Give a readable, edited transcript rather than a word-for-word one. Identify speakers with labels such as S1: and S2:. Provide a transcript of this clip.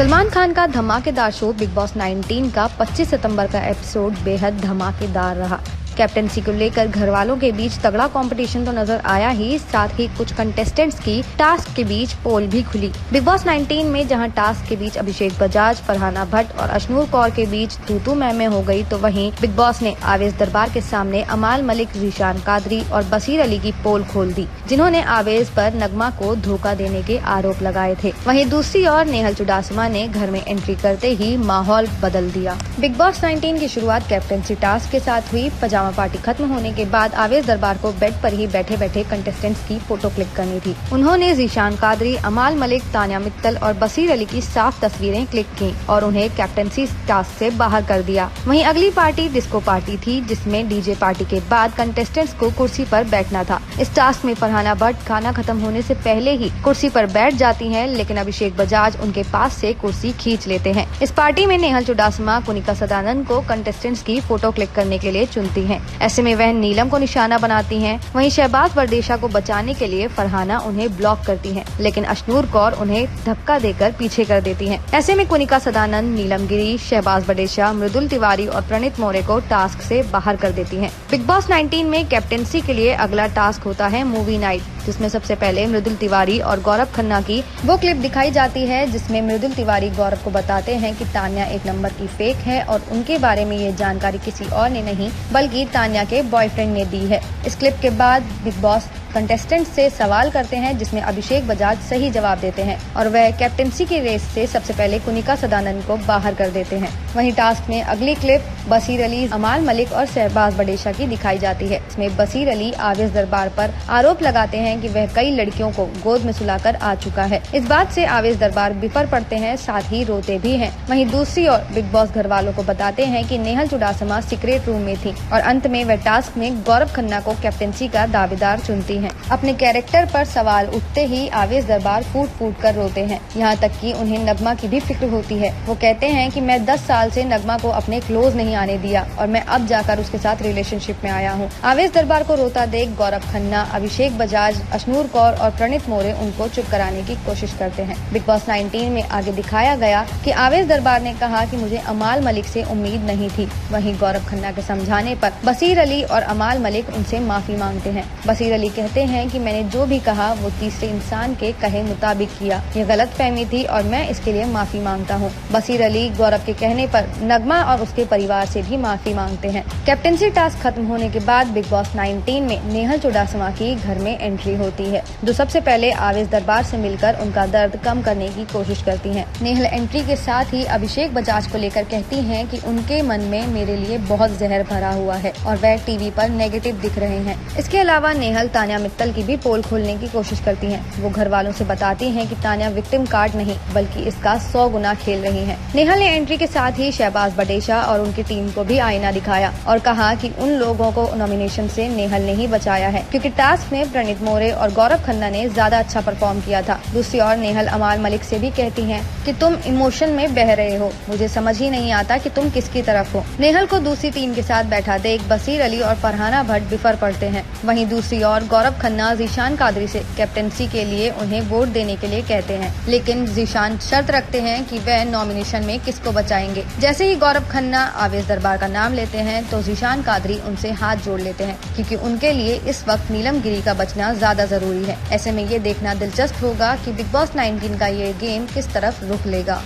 S1: सलमान खान का धमाकेदार show big boss 19 का 25 सितंबर का एपिसोड बेहद धमाकेदार रहा। कैप्टेंसी को लेकर घर वालों के बीच तगड़ा कंपटीशन तो नजर आया ही, साथ ही कुछ कंटेस्टेंट्स की टास्क के बीच पोल भी खुली। बिग बॉस 19 में जहां टास्क के बीच अभिषेक बजाज, फरहाना भट्ट और अशनूर कौर के बीच तू मैं हो गई, तो वहीं बिग बॉस ने आवेश दरबार के सामने अमाल मलिक, ज़ीशान कादरी और बसीर अली की पोल खोल दी, जिन्होंने आवेश पर नगमा को धोखा देने के आरोप लगाए थे। वहीं दूसरी ओर नेहल चुडासमा ने घर में एंट्री करते ही माहौल बदल दिया। बिग बॉस 19 की शुरुआत कैप्टेंसी टास्क के साथ हुई। पजामा पार्टी खत्म होने के बाद आवेश दरबार को बेड पर ही बैठे बैठे कंटेस्टेंट्स की फोटो क्लिक करनी थी। उन्होंने ज़ीशान कादरी, अमाल मलिक, तान्या मित्तल और बसीर अली की साफ तस्वीरें क्लिक की और उन्हें कैप्टेंसी टास्क से बाहर कर दिया। वहीं अगली पार्टी डिस्को पार्टी थी, जिसमें डीजे पार्टी के बाद कंटेस्टेंट्स को कुर्सी पर बैठना था। इस टास्क में फरहाना भट्ट खाना खत्म होने से पहले ही कुर्सी पर बैठ जाती हैं, लेकिन अभिषेक बजाज उनके पास से कुर्सी खींच लेते हैं। इस पार्टी में नेहल चुडासमा कुनिका सदानंद को कंटेस्टेंट्स की फोटो क्लिक करने के लिए चुनती हैं। ऐसे में वह नीलम को निशाना बनाती हैं। वहीं शहबाज बरदेशा को बचाने के लिए फरहाना उन्हें ब्लॉक करती हैं, लेकिन अशनूर कौर उन्हें धक्का देकर पीछे कर देती हैं। ऐसे में कुनिका सदानंद, नीलम गिरी, शहबाज बरदेशा, मृदुल तिवारी और प्रणीत मोरे को टास्क से बाहर कर देती हैं। बिग बॉस 19 में कैप्टेंसी के लिए अगला टास्क होता है मूवी नाइट, जिसमें सबसे पहले मृदुल तिवारी और गौरव खन्ना की वो क्लिप दिखाई जाती है, जिसमें मृदुल तिवारी गौरव को बताते हैं कि तान्या एक नंबर की फेक है और उनके बारे में ये जानकारी किसी और ने नहीं बल्कि तान्या के बॉयफ्रेंड ने दी है। इस क्लिप के बाद बिग बॉस कंटेस्टेंट से सवाल करते हैं, जिसमें अभिषेक बजाज सही जवाब देते हैं और वह कैप्टेंसी की रेस से सबसे पहले कुनिका सदानंद को बाहर कर देते हैं। वहीं टास्क में अगली क्लिप बसीर अली, अमाल मलिक और शहबाज बरदेशा की दिखाई जाती है। इसमें बसीर अली आवेश दरबार पर आरोप लगाते हैं कि वह कई लड़कियों को गोद में सुलाकर आ चुका है। इस बात से आवेश दरबार बिफर पड़ते हैं, साथ ही रोते भी हैं। वहीं दूसरी ओर बिग बॉस घर वालों को बताते हैं कि नेहल चुडासमा सीक्रेट रूम में थी और अंत में वह टास्क में गौरव खन्ना को कैप्टेंसी का दावेदार चुनती हैं। अपने कैरेक्टर पर सवाल उठते ही आवेश दरबार फूट फूट कर रोते हैं, यहाँ तक कि उन्हें नगमा की भी फिक्र होती है। वो कहते हैं कि मैं 10 साल से नगमा को अपने क्लोज नहीं आने दिया और मैं अब जाकर उसके साथ रिलेशनशिप में आया हूँ। आवेश दरबार को रोता देख गौरव खन्ना, अभिषेक बजाज, अशनूर कौर और प्रणीत मोरे उनको चुप कराने की कोशिश करते हैं। बिग बॉस 19 में आगे दिखाया गया कि आवेश दरबार ने कहा कि मुझे अमाल मलिक से उम्मीद नहीं थी। वहीं गौरव खन्ना के समझाने पर बसीर अली और अमाल मलिक उनसे माफी मांगते हैं। बसीर अली कहते हैं कि मैंने जो भी कहा वो तीसरे इंसान के कहे मुताबिक किया, ये गलतफहमी थी और मैं इसके लिए माफी मांगता हूँ। बसीर अली गौरव के कहने पर नगमा और उसके परिवार से भी माफी मांगते हैं। कैप्टेंसी टास्क खत्म होने के बाद बिग बॉस 19 में नेहल चुडासमा की घर में एंट्री होती है, जो सबसे पहले आवेश दरबार से मिलकर उनका दर्द कम करने की कोशिश करती हैं। नेहल एंट्री के साथ ही अभिषेक बजाज को लेकर कहती हैं कि उनके मन में मेरे लिए बहुत जहर भरा हुआ है और वह टीवी पर नेगेटिव दिख रहे हैं। इसके अलावा नेहल तान्या मित्तल की भी पोल खोलने की कोशिश करती हैं। वो घर वालों से बताती हैं कि तान्या विक्टिम कार्ड नहीं बल्कि इसका 100 गुना खेल रही हैं। नेहल ने एंट्री के साथ ही शहबाज बरदेशा और उनकी टीम को भी आईना दिखाया और कहा कि उन लोगों को नॉमिनेशन से नेहल ने ही बचाया है, क्योंकि टास्क में प्रणीत मोरे और गौरव खन्ना ने ज्यादा अच्छा परफॉर्म किया था। दूसरी ओर नेहल अमाल मलिक से भी कहती हैं कि तुम इमोशन में बह रहे हो, मुझे समझ ही नहीं आता कि तुम किसकी तरफ हो। नेहल को दूसरी टीम के साथ बैठा देख बसीर अली और फरहाना भट्ट बिफर पड़ते हैं। वहीं दूसरी ओर गौरव खन्ना ज़ीशान कादरी से कैप्टेंसी के लिए उन्हें वोट देने के लिए कहते हैं, लेकिन ज़ीशान शर्त रखते हैं कि वह नॉमिनेशन में किसको बचाएंगे। जैसे ही गौरव खन्ना आवेश दरबार का नाम लेते हैं तो ज़ीशान कादरी उनसे हाथ जोड़ लेते हैं, क्योंकि उनके लिए इस वक्त नीलम गिरी का बचना ज्यादा जरूरी है। ऐसे में ये देखना दिलचस्प होगा कि बिग बॉस 19 का ये गेम किस तरफ रुख लेगा।